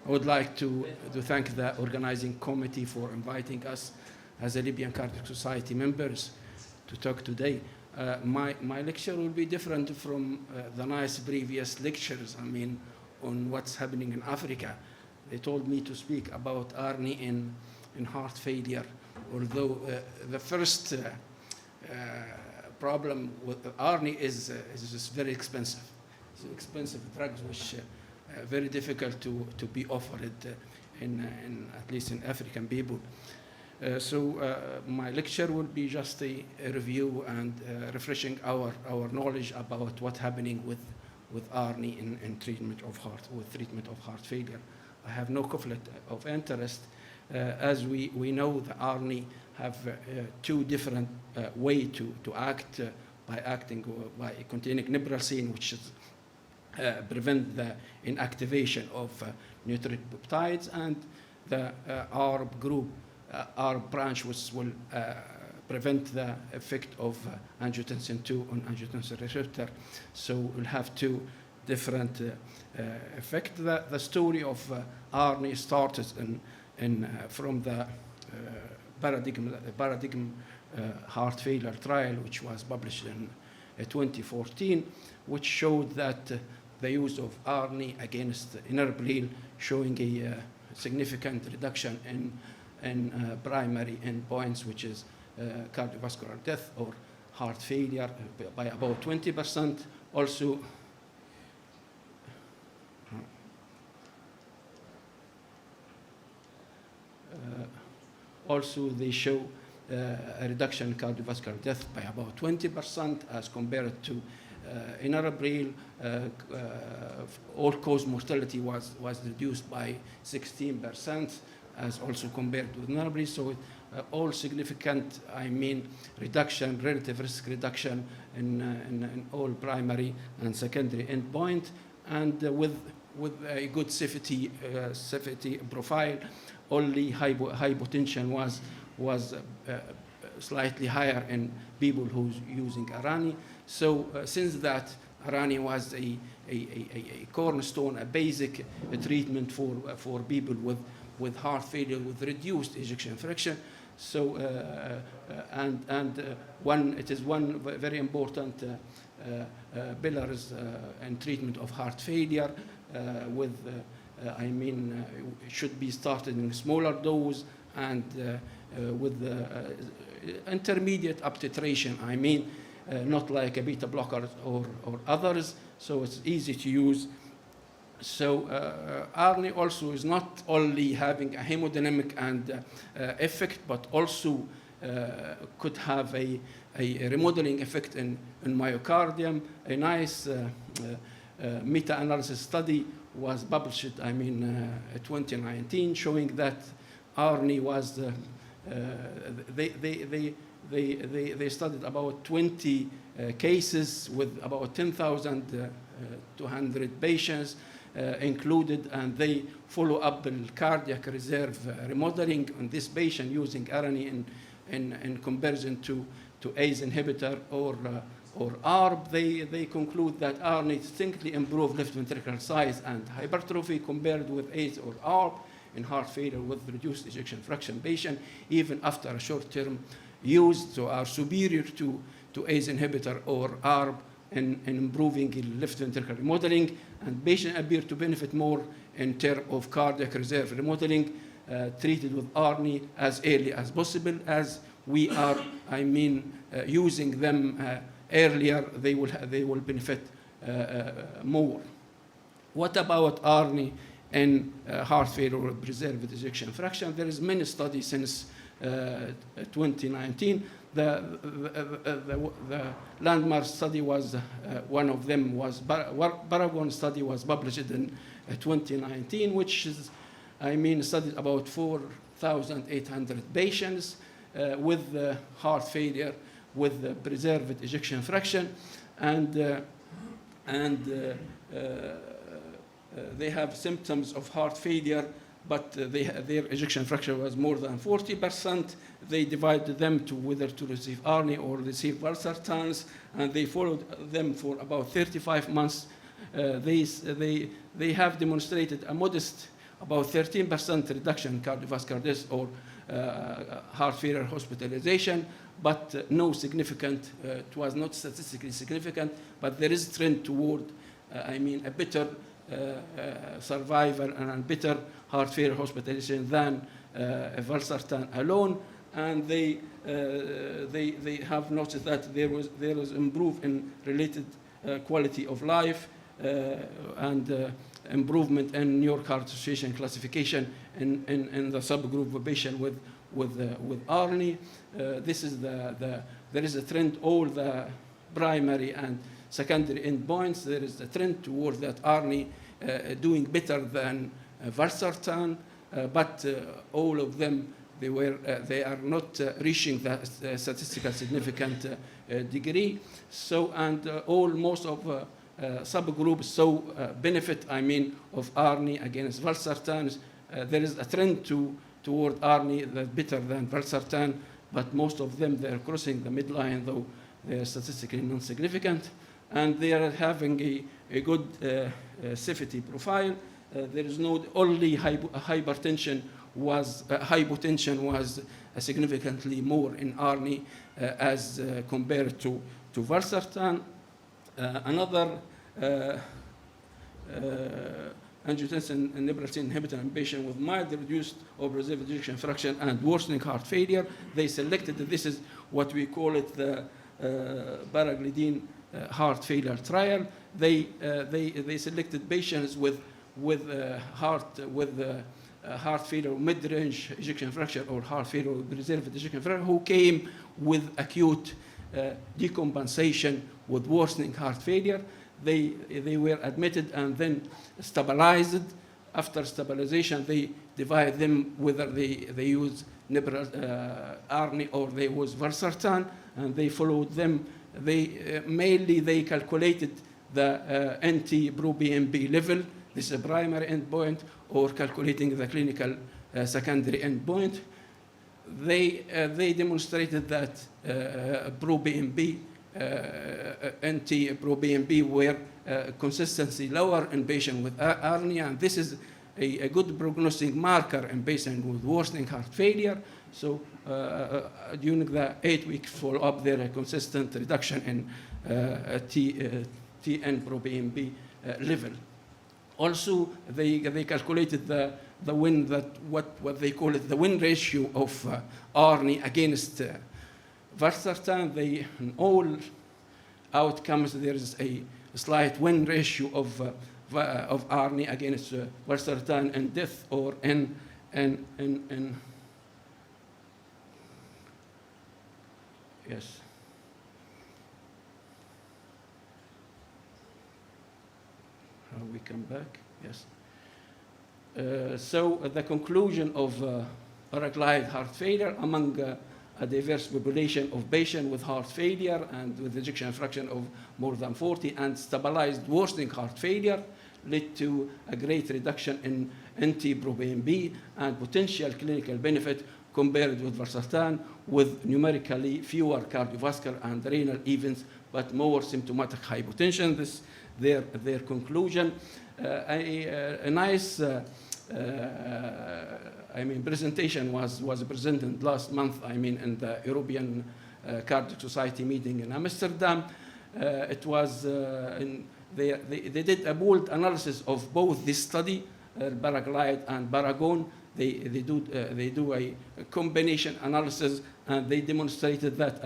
I would like to thank the organizing committee for inviting us as a Libyan Cardiac Society members to talk today. My lecture will be different from the nice previous lectures, I mean, on what's happening in Africa. They told me to speak about ARNI in heart failure, although the first problem with ARNI is just very expensive. It's expensive drugs which very difficult to be offered in at least in African people. So my lecture will be just a review and refreshing our knowledge about what's happening with ARNI in treatment of heart failure. I have no conflict of interest. As we know, the ARNI have two different ways to act by containing nepralcine, which is prevent the inactivation of nucleopeptides, and the ARB group, ARB branch, which will prevent the effect of angiotensin II on angiotensin receptor. So we'll have two different effects. The story of ARNI started from the paradigm heart failure trial, which was published in 2014, which showed that the use of ARNI against enalapril showing a significant reduction in primary endpoints, which is cardiovascular death or heart failure by about 20%. Also they show a reduction in cardiovascular death by about 20% as compared to enalapril. All-cause mortality was reduced by 16%, as also compared with enalapril. So all significant, reduction, relative risk reduction in all primary and secondary endpoint, and with a good safety profile. Only hypotension was slightly higher in people who's using ARNI. So since that, ARNI was a cornerstone, a basic treatment for people with heart failure with reduced ejection fraction. So it is one very important pillars in treatment of heart failure. It should be started in smaller dose and with intermediate up titration. Not like a beta blocker or others. So it's easy to use. So ARNI also is not only having a hemodynamic and effect, but also could have a remodeling effect in myocardium. A nice meta-analysis study was published, in 2019, showing that ARNI was they studied about 20 cases with about 10,200 patients included, and they follow up the cardiac reserve remodeling on this patient using ARNI in comparison to ACE inhibitor or ARB. They conclude that ARNI distinctly improved left ventricular size and hypertrophy compared with ACE or ARB in heart failure with reduced ejection fraction patient, even after a short-term use. So are superior to ACE inhibitor or ARB in improving left ventricular remodeling, and patients appear to benefit more in terms of cardiac reserve remodeling treated with ARNI as early as possible. As we are, using them earlier, they will benefit more. What about ARNI in heart failure with preserved ejection fraction? There is many studies since 2019. The landmark study was one of them was Paragon study was published in 2019, which is studied about 4,800 patients with heart failure with preserved ejection fraction, and they have symptoms of heart failure, but their ejection fraction was more than 40%. They divided them to whether to receive ARNI or receive valsartans, and they followed them for about 35 months. They have demonstrated a modest about 13% reduction in cardiovascular death or heart failure hospitalization, but no significant, it was not statistically significant, but there is a trend toward, a better survival and a better heart failure hospitalization than valsartan alone. And they have noticed that there was improvement in related quality of life and improvement in New York Heart Association classification in the subgroup of patients with ARNI. This is there is a trend, all the primary and secondary endpoints, there is a trend towards that ARNI doing better than valsartan, but all of them, they are not reaching the statistical significant degree. So, and most of subgroups saw benefit, of ARNI against valsartan. There is a trend toward ARNI that's better than valsartan, but most of them, they're crossing the midline, though they're statistically non-significant. And they are having a good safety profile. There is no, only hypertension was significantly more in ARNI as compared to valsartan. Another angiotensin and neprilysin inhibitor in patients with mildly reduced or preserved ejection fraction and worsening heart failure. They selected, this is what we call it, the paraglidine heart failure trial. They selected patients with heart failure, mid-range ejection fraction, or heart failure with preserved ejection fraction, who came with acute decompensation with worsening heart failure. They were admitted and then stabilized. After stabilization, they divide them whether they use ARNI or they use valsartan, and they followed them. Mainly they calculated the NT-proBNP level. This is a primary endpoint, or calculating the clinical secondary endpoint. They demonstrated that proBNP, NT-proBNP were consistently lower in patients with ARNI, and this is a good prognostic marker in patients with worsening heart failure. So during the 8-week follow-up, there is a consistent reduction in TN-proBNP level. Also, they calculated the win, what they call it, the win ratio of ARNI against valsartan. In all outcomes, there is a slight win ratio of ARNI against valsartan in death or in yes. How we come back? Yes. So the conclusion of paraglide heart failure among a diverse population of patients with heart failure and with ejection fraction of more than 40 and stabilized worsening heart failure led to a great reduction in NT-proBNP and potential clinical benefit compared with valsartan, with numerically fewer cardiovascular and renal events, but more symptomatic hypotension. This their conclusion. A nice presentation was presented last month, in the European Cardiac Society meeting in Amsterdam. It was, they did a pooled analysis of both this study, paraglide and paragon. They do a combination analysis, and they demonstrated that,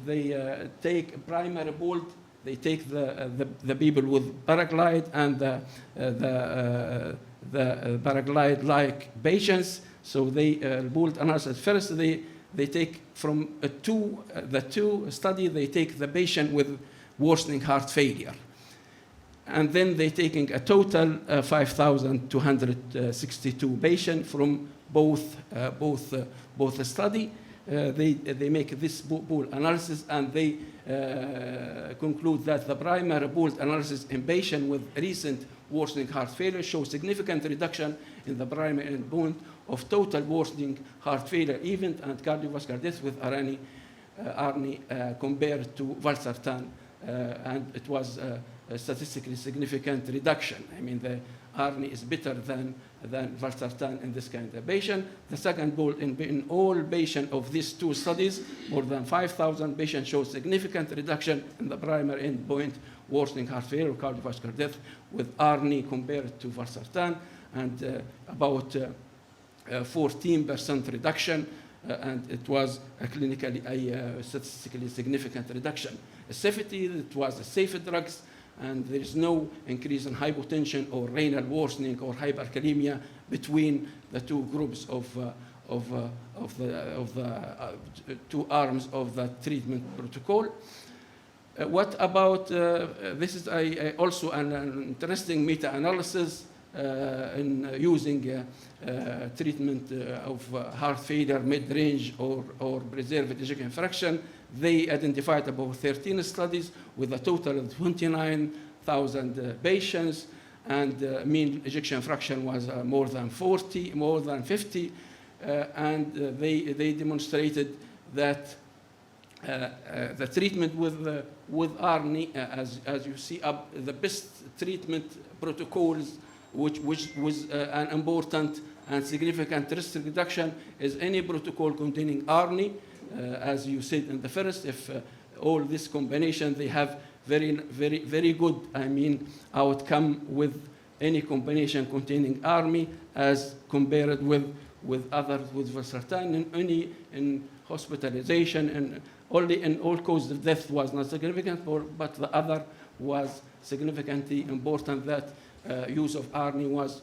they take primary pooled. They take the people with paraglide and the paraglide-like patients. So they pooled analysis. First, they take from the two study. They take the patient with worsening heart failure, and then they taking a total 5,262 patients from both study. They make this pool analysis, and they conclude that the primary pooled analysis in patients with recent worsening heart failure shows significant reduction in the primary endpoint of total worsening heart failure event and cardiovascular death with ARNI compared to valsartan, and it was a statistically significant reduction. The ARNI is better than valsartan in this kind of patient. The second goal, in all patients of these two studies, more than 5,000 patients show significant reduction in the primary endpoint, worsening heart failure or cardiovascular death with ARNI compared to valsartan, and about 14% reduction, and it was a statistically significant reduction. Safety, it was a safe drugs, and there is no increase in hypotension or renal worsening or hyperkalemia between the two groups of the two arms of the treatment protocol. What about, this is also an interesting meta-analysis in using treatment of heart failure, mid-range or preserved ejection fraction. They identified about 13 studies with a total of 29,000 patients, and mean ejection fraction was more than 50, and they demonstrated that the treatment with ARNI, as you see up, the best treatment protocols, which was an important and significant risk reduction, is any protocol containing ARNI. As you said in the first, if all this combination, they have very good, outcome with any combination containing ARNI as compared with others with valsartan. In hospitalization, and only in all causes of death was not significant, but the other was significantly important, that use of ARNI was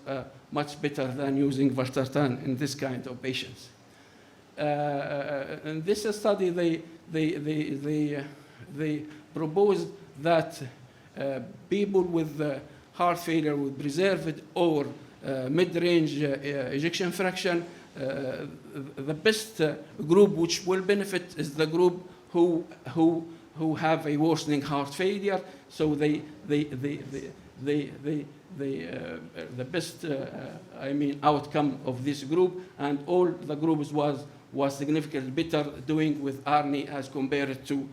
much better than using valsartan in this kind of patients. In this study, they proposed that people with heart failure with preserved or mid-range ejection fraction, the best group which will benefit is the group who have a worsening heart failure. So the best outcome of this group, and all the groups was significantly better doing with ARNI as compared to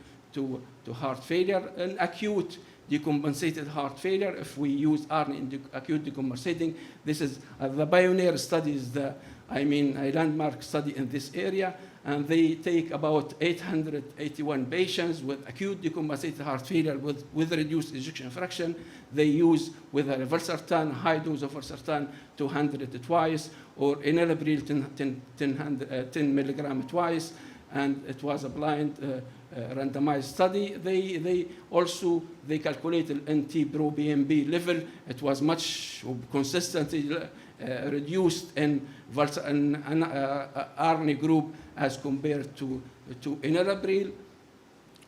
heart failure. In acute decompensated heart failure, if we use ARNI in acute decompensating, this is the Pioneer study is a landmark study in this area, and they take about 881 patients with acute decompensated heart failure with reduced ejection fraction. They use with a valsartan, high dose of valsartan, 200 twice, or enalapril 10 milligram twice, and it was a blind randomized study. They also calculated NT-proBNP level. It was much consistently reduced in ARNI group as compared to enalapril,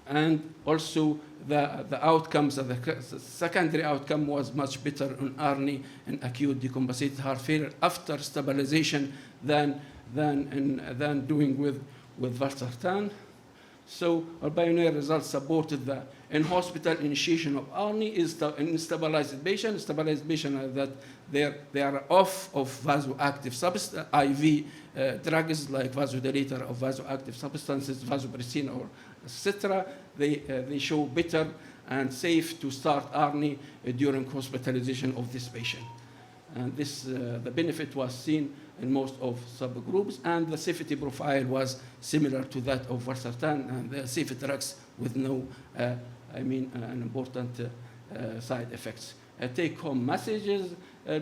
and also the outcomes, the secondary outcome was much better on ARNI in acute decompensated heart failure after stabilization than doing with valsartan. So our Pioneer results supported the in-hospital initiation of ARNI in stabilized patients. Stabilized patients that they are off of vasoactive substance, IV drugs like vasodilator of vasoactive substances, vasopressin, or etc. They show better and safe to start ARNI during hospitalization of this patient. And this, the benefit was seen in most of subgroups, and the safety profile was similar to that of valsartan, and the safe drugs with no, an important side effects. Take-home messages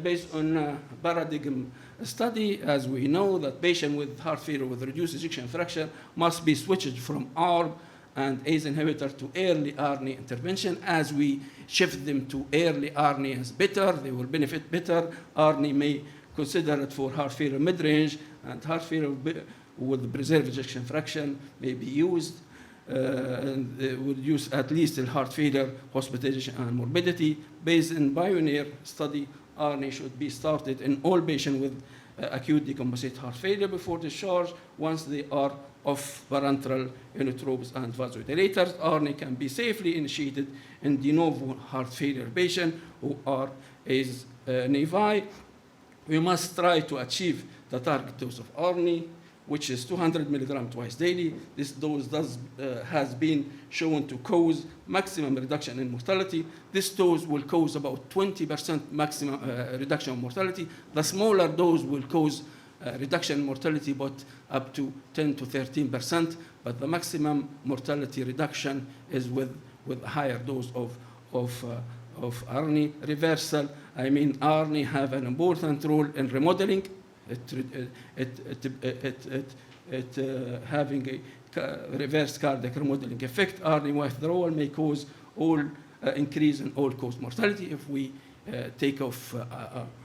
based on paradigm study, as we know that patients with heart failure with reduced ejection fraction must be switched from ARB and ACE inhibitor to early ARNI intervention. As we shift them to early ARNI as better, they will benefit better. ARNI may consider it for heart failure mid-range, and heart failure with preserved ejection fraction may be used, and would use at least in heart failure, hospitalization, and morbidity. Based in Pioneer study, ARNI should be started in all patients with acute decompensated heart failure before discharge. Once they are off parenteral inotropes and vasodilators, ARNI can be safely initiated in de novo heart failure patients who are ACE naive. We must try to achieve the target dose of ARNI which is 200 milligram twice daily. This dose has been shown to cause maximum reduction in mortality. This dose will cause about 20% maximum reduction in mortality. The smaller dose will cause reduction in mortality, but up to 10 to 13%. But the maximum mortality reduction is with a higher dose of ARNI reversal. I mean, ARNI have an important role in remodeling. Having a reverse cardiac remodeling effect. ARNI withdrawal may cause increase in all-cause mortality. If we take off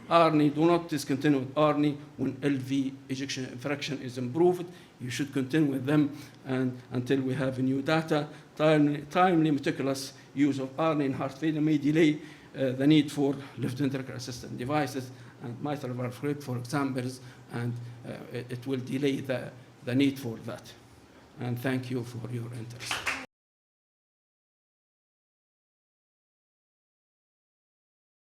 ARNI, do not discontinue with ARNI when LV ejection fraction is improved. You should continue with them and until we have new data. Timely meticulous use of ARNI in heart failure may delay the need for left ventricular assistance devices and mitral valve clip, for examples, and it will delay the need for that. And thank you for your interest.